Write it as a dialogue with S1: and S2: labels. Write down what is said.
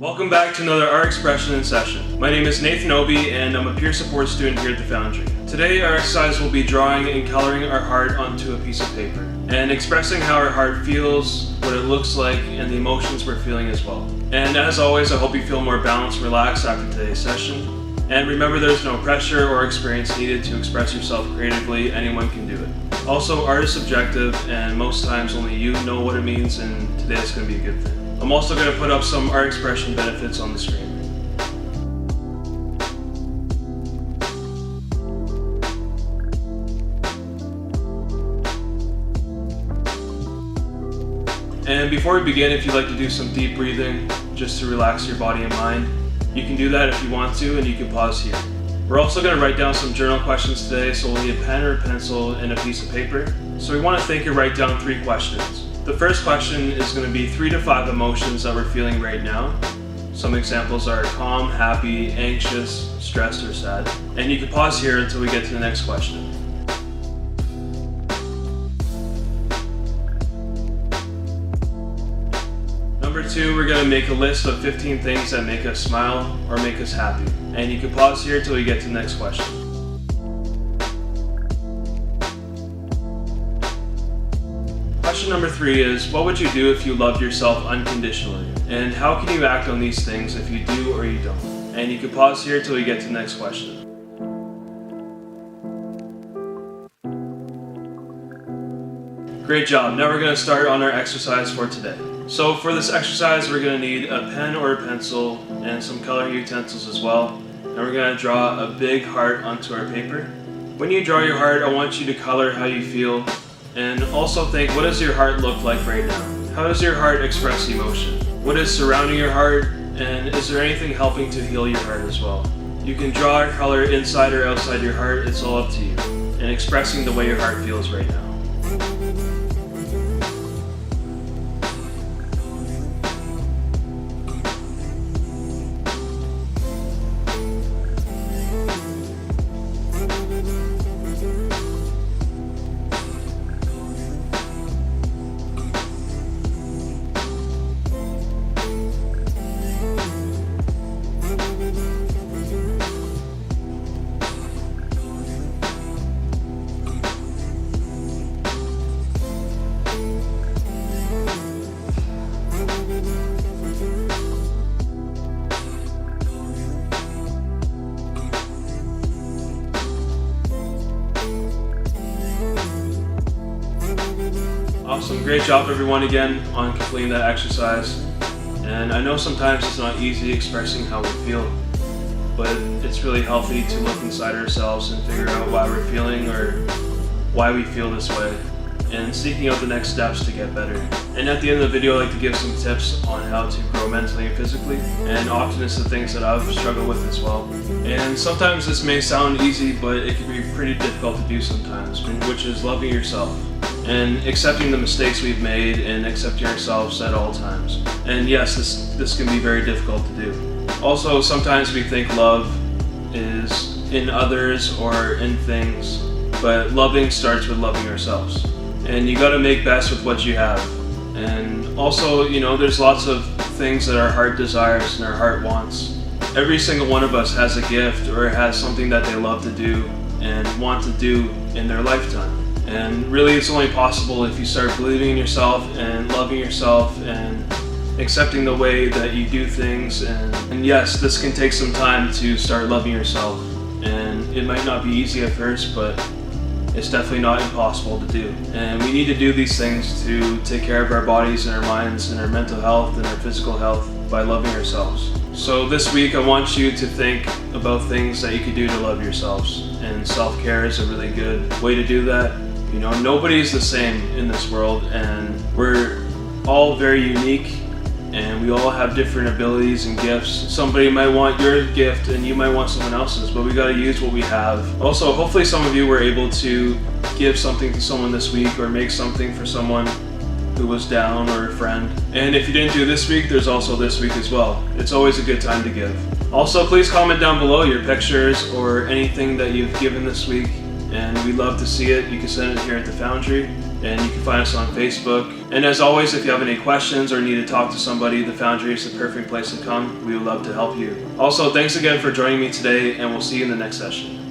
S1: Welcome back to another Art Expression in Session. My name is Nathan Obi and I'm a peer support student here at the Foundry. Today our exercise will be drawing and coloring our heart onto a piece of paper and expressing how our heart feels, what it looks like, and the emotions we're feeling as well. And as always, I hope you feel more balanced and relaxed after today's session. And remember, there's no pressure or experience needed to express yourself creatively. Anyone can do it. Also, art is subjective and most times only you know what it means, and today is going to be a good thing. I'm also going to put up some art expression benefits on the screen. And before we begin, if you'd like to do some deep breathing just to relax your body and mind, you can do that if you want to, and you can pause here. We're also going to write down some journal questions today, so we'll need a pen or a pencil and a piece of paper. So we want to think and write down 3 questions. The first question is going to be 3 to 5 emotions that we're feeling right now. Some examples are calm, happy, anxious, stressed, or sad. And you can pause here until we get to the next question. Number 2, we're going to make a list of 15 things that make us smile or make us happy. And you can pause here until we get to the next question. Question number 3 is, what would you do if you loved yourself unconditionally? And how can you act on these things if you do or you don't? And you can pause here until we get to the next question. Great job. Now we're going to start on our exercise for today. So for this exercise, we're going to need a pen or a pencil and some coloring utensils as well. And we're going to draw a big heart onto our paper. When you draw your heart, I want you to color how you feel. And also think, what does your heart look like right now? How does your heart express emotion? What is surrounding your heart? And is there anything helping to heal your heart as well? You can draw or color inside or outside your heart, it's all up to you. And expressing the way your heart feels right now. Awesome, great job everyone again on completing that exercise. And I know sometimes it's not easy expressing how we feel, but it's really healthy to look inside ourselves and figure out why we're feeling or why we feel this way, and seeking out the next steps to get better. And at the end of the video, I'd like to give some tips on how to grow mentally and physically, and often it's the things that I've struggled with as well. And sometimes this may sound easy, but it can be pretty difficult to do sometimes, which is loving yourself and accepting the mistakes we've made and accepting ourselves at all times. And yes, this can be very difficult to do. Also, sometimes we think love is in others or in things, but loving starts with loving ourselves. And you gotta make best with what you have. And also, there's lots of things that our heart desires and our heart wants. Every single one of us has a gift or has something that they love to do and want to do in their lifetime. And really it's only possible if you start believing in yourself and loving yourself and accepting the way that you do things. And yes, this can take some time to start loving yourself. And it might not be easy at first, but it's definitely not impossible to do. And we need to do these things to take care of our bodies and our minds and our mental health and our physical health by loving ourselves. So this week I want you to think about things that you could do to love yourselves. And self-care is a really good way to do that. Nobody's the same in this world, and we're all very unique, and we all have different abilities and gifts. Somebody might want your gift and you might want someone else's, but we gotta use what we have. Also, hopefully some of you were able to give something to someone this week or make something for someone who was down or a friend. And if you didn't do this week, there's also this week as well. It's always a good time to give. Also, please comment down below your pictures or anything that you've given this week, and we love to see it. You can send it here at the Foundry. And you can find us on Facebook. And as always, if you have any questions or need to talk to somebody, the Foundry is the perfect place to come. We would love to help you. Also, thanks again for joining me today, and we'll see you in the next session.